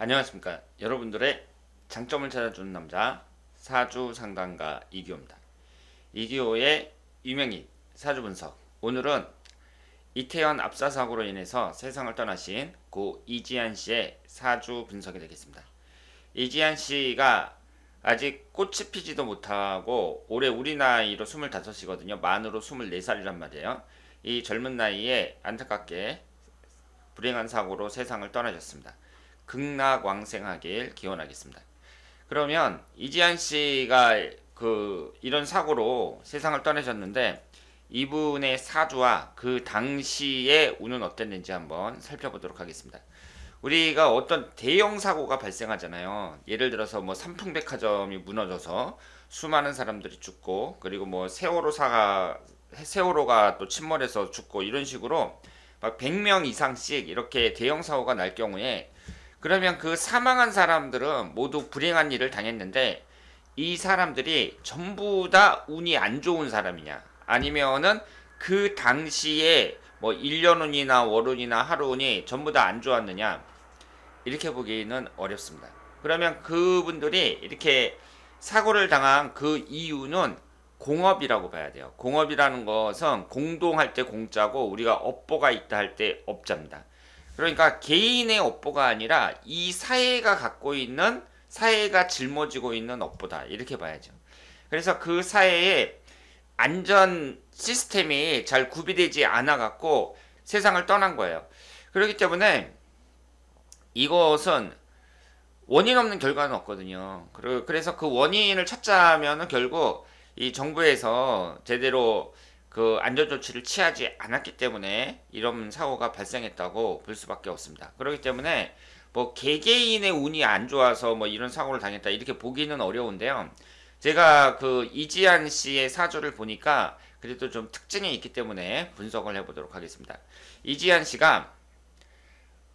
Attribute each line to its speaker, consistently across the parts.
Speaker 1: 안녕하십니까. 여러분들의 장점을 찾아주는 남자 사주 상담가 이기호입니다. 이기호의 유명인 사주 분석. 오늘은 이태원 압사 사고로 인해서 세상을 떠나신 고 이지한 씨의 사주 분석이 되겠습니다. 이지한 씨가 아직 꽃이 피지도 못하고 올해 우리 나이로 25이거든요. 만으로 24살이란 말이에요. 이 젊은 나이에 안타깝게 불행한 사고로 세상을 떠나셨습니다. 극락왕생하길 기원하겠습니다. 그러면 이지한 씨가 이런 사고로 세상을 떠나셨는데 이분의 사주와 그 당시의 운은 어땠는지 한번 살펴보도록 하겠습니다. 우리가 어떤 대형 사고가 발생하잖아요. 예를 들어서 뭐 삼풍백화점이 무너져서 수많은 사람들이 죽고, 그리고 뭐 세월호가 또 침몰해서 죽고, 이런 식으로 막 100명 이상씩 이렇게 대형 사고가 날 경우에, 그러면 그 사망한 사람들은 모두 불행한 일을 당했는데 이 사람들이 전부 다 운이 안 좋은 사람이냐, 아니면은 그 당시에 뭐 1년운이나 월운이나 하루운이 전부 다 안 좋았느냐, 이렇게 보기는 어렵습니다. 그러면 그분들이 이렇게 사고를 당한 그 이유는 공업이라고 봐야 돼요. 공업이라는 것은 공동할 때 공짜고 우리가 업보가 있다 할 때 업자입니다. 그러니까 개인의 업보가 아니라 이 사회가 갖고 있는, 사회가 짊어지고 있는 업보다, 이렇게 봐야죠. 그래서 그 사회에 안전 시스템이 잘 구비되지 않아 갖고 세상을 떠난 거예요. 그렇기 때문에 이것은 원인 없는 결과는 없거든요. 그래서 그 원인을 찾자면은 결국 이 정부에서 제대로 그 안전조치를 취하지 않았기 때문에 이런 사고가 발생했다고 볼 수밖에 없습니다. 그렇기 때문에 뭐 개개인의 운이 안 좋아서 뭐 이런 사고를 당했다, 이렇게 보기는 어려운데요. 제가 그 이지한 씨의 사주를 보니까 그래도 좀 특징이 있기 때문에 분석을 해보도록 하겠습니다. 이지한 씨가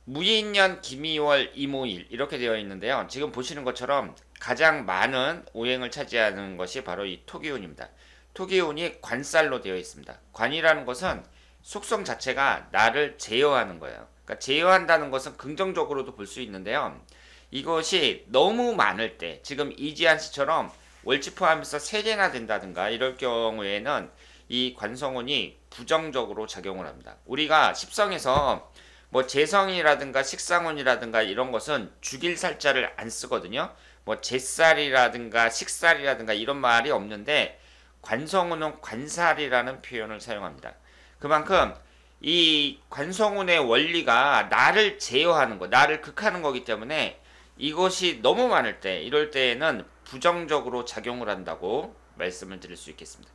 Speaker 1: 무인년 김이월 이모일 이렇게 되어 있는데요. 지금 보시는 것처럼 가장 많은 오행을 차지하는 것이 바로 이 토기운입니다. 토기운이 관살로 되어 있습니다. 관이라는 것은 속성 자체가 나를 제어하는 거예요. 그러니까 제어한다는 것은 긍정적으로도 볼 수 있는데요. 이것이 너무 많을 때, 지금 이지한 씨처럼 월지 포함해서 3개나 된다든가 이럴 경우에는 이 관성운이 부정적으로 작용을 합니다. 우리가 십성에서 뭐 재성이라든가 식상운이라든가 이런 것은 죽일 살자를 안 쓰거든요. 뭐 제살이라든가 식살이라든가 이런 말이 없는데 관성운은 관살이라는 표현을 사용합니다. 그만큼 이 관성운의 원리가 나를 제어하는 거, 나를 극하는 거기 때문에 이것이 너무 많을 때, 이럴 때에는 부정적으로 작용을 한다고 말씀을 드릴 수 있겠습니다.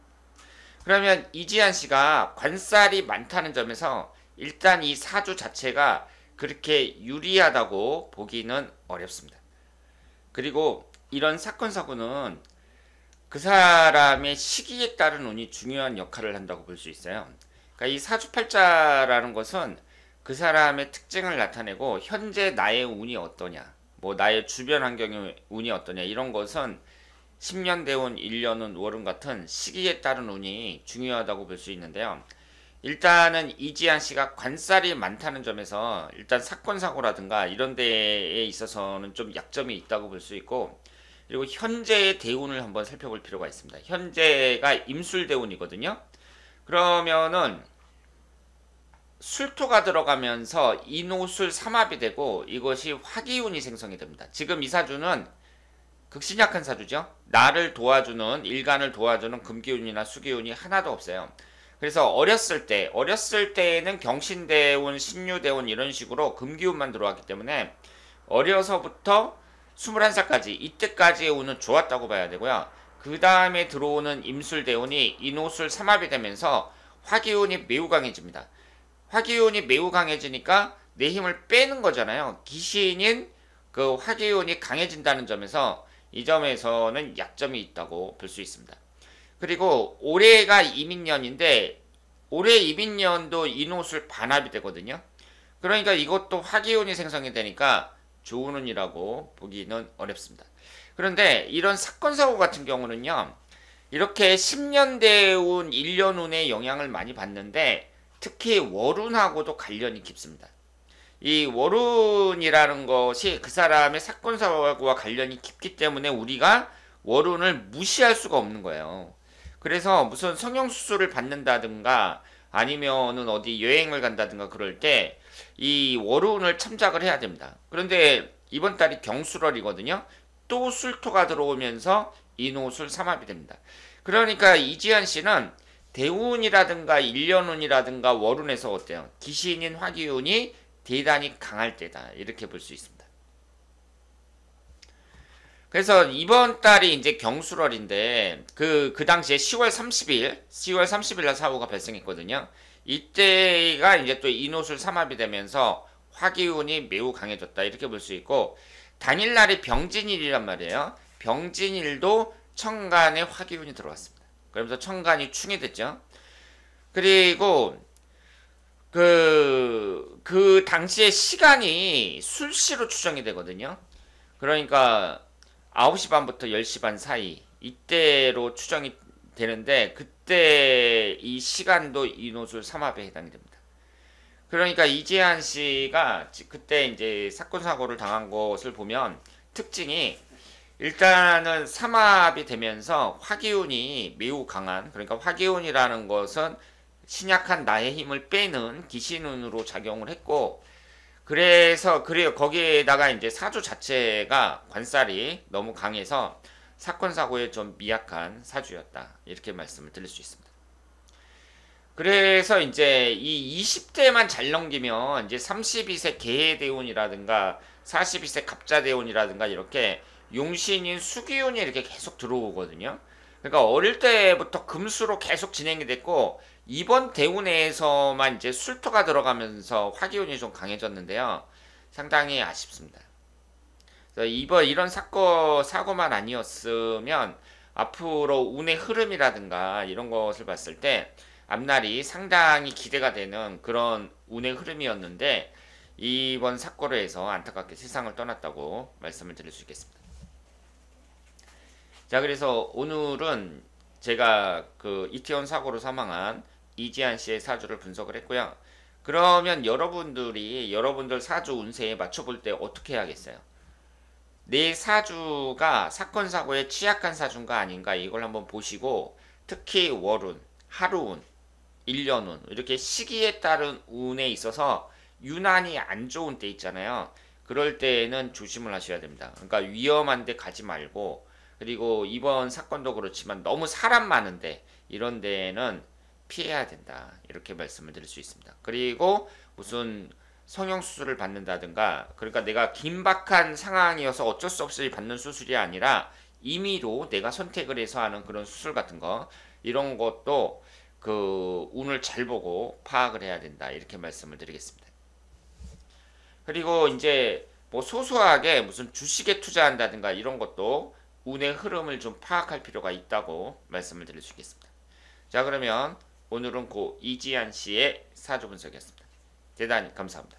Speaker 1: 그러면 이지한 씨가 관살이 많다는 점에서 일단 이 사주 자체가 그렇게 유리하다고 보기는 어렵습니다. 그리고 이런 사건 사고는 그 사람의 시기에 따른 운이 중요한 역할을 한다고 볼 수 있어요. 그러니까 이 사주팔자라는 것은 그 사람의 특징을 나타내고 현재 나의 운이 어떠냐, 뭐 나의 주변 환경의 운이 어떠냐, 이런 것은 10년 대운, 1년운, 월운 같은 시기에 따른 운이 중요하다고 볼 수 있는데요. 일단은 이지한 씨가 관살이 많다는 점에서 일단 사건 사고라든가 이런 데에 있어서는 좀 약점이 있다고 볼 수 있고, 그리고 현재의 대운을 한번 살펴볼 필요가 있습니다. 현재가 임술 대운이거든요. 그러면은 술토가 들어가면서 인오술 삼합이 되고 이것이 화기운이 생성이 됩니다. 지금 이 사주는 극신약한 사주죠. 나를 도와주는, 일간을 도와주는 금기운이나 수기운이 하나도 없어요. 그래서 어렸을 때에는 경신대운, 신유대운 이런 식으로 금기운만 들어왔기 때문에 어려서부터 21살까지, 이때까지의 운은 좋았다고 봐야 되고요. 그 다음에 들어오는 임술대운이 인오술 삼합이 되면서 화기운이 매우 강해집니다. 화기운이 매우 강해지니까 내 힘을 빼는 거잖아요. 기신인 그 화기운이 강해진다는 점에서 이 점에서는 약점이 있다고 볼 수 있습니다. 그리고 올해가 이민년인데 올해 이민년도 인오술 반합이 되거든요. 그러니까 이것도 화기운이 생성이 되니까 좋은 운이라고 보기는 어렵습니다. 그런데 이런 사건 사고 같은 경우는요, 이렇게 10년대 운, 1년 운의 영향을 많이 받는데 특히 월운하고도 관련이 깊습니다. 이 월운이라는 것이 그 사람의 사건 사고와 관련이 깊기 때문에 우리가 월운을 무시할 수가 없는 거예요. 그래서 무슨 성형수술을 받는다든가 아니면은 어디 여행을 간다든가 그럴 때 이 월운을 참작을 해야 됩니다. 그런데 이번 달이 경술월이거든요. 또 술토가 들어오면서 인호술 삼합이 됩니다. 그러니까 이지연 씨는 대운이라든가 일련운이라든가 월운에서 어때요? 기신인 화기운이 대단히 강할 때다. 이렇게 볼 수 있습니다. 그래서 이번 달이 이제 경술월인데 그 당시에 10월 30일 날 사고가 발생했거든요. 이때가 이제 또 인호술 삼합이 되면서 화기운이 매우 강해졌다. 이렇게 볼 수 있고 당일날이 병진일이란 말이에요. 병진일도 천간에 화기운이 들어왔습니다. 그러면서 천간이 충이 됐죠. 그리고 그 당시에 시간이 술시로 추정이 되거든요. 그러니까 9시 반부터 10시 반 사이 이때로 추정이 되는데 그때 이 시간도 인호술 삼합에 해당이 됩니다. 그러니까 이재한 씨가 그때 이제 사건 사고를 당한 것을 보면 특징이 일단은 삼합이 되면서 화기운이 매우 강한, 그러니까 화기운이라는 것은 신약한 나의 힘을 빼는 기신운으로 작용을 했고, 그래서 그래요. 거기에다가 이제 사주 자체가 관살이 너무 강해서 사건 사고에 좀 미약한 사주였다. 이렇게 말씀을 드릴 수 있습니다. 그래서 이제 이 20대만 잘 넘기면 이제 32세 개해대운이라든가 42세 갑자대운이라든가 이렇게 용신인 수기운이 이렇게 계속 들어오거든요. 그러니까 어릴 때부터 금수로 계속 진행이 됐고 이번 대운에서만 이제 술토가 들어가면서 화기운이 좀 강해졌는데요. 상당히 아쉽습니다. 그래서 이런 사고만 아니었으면 앞으로 운의 흐름이라든가 이런 것을 봤을 때 앞날이 상당히 기대가 되는 그런 운의 흐름이었는데 이번 사고로 해서 안타깝게 세상을 떠났다고 말씀을 드릴 수 있겠습니다. 자, 그래서 오늘은 제가 그 이태원 사고로 사망한 이지한 씨의 사주를 분석을 했고요. 그러면 여러분들 사주 운세에 맞춰볼 때 어떻게 해야겠어요? 내 사주가 사건 사고에 취약한 사주인가 아닌가 이걸 한번 보시고 특히 월운, 하루운, 일년운 이렇게 시기에 따른 운에 있어서 유난히 안 좋은 때 있잖아요. 그럴 때에는 조심을 하셔야 됩니다. 그러니까 위험한 데 가지 말고 그리고 이번 사건도 그렇지만 너무 사람 많은데 이런 데에는 피해야 된다. 이렇게 말씀을 드릴 수 있습니다. 그리고 무슨 성형수술을 받는다든가 그러니까 내가 긴박한 상황이어서 어쩔 수 없이 받는 수술이 아니라 임의로 내가 선택을 해서 하는 그런 수술 같은 거 이런 것도 그 운을 잘 보고 파악을 해야 된다. 이렇게 말씀을 드리겠습니다. 그리고 이제 뭐 소소하게 무슨 주식에 투자한다든가 이런 것도 운의 흐름을 좀 파악할 필요가 있다고 말씀을 드릴 수 있겠습니다. 자, 그러면 오늘은 고 이지한 씨의 사주 분석이었습니다. 대단히 감사합니다.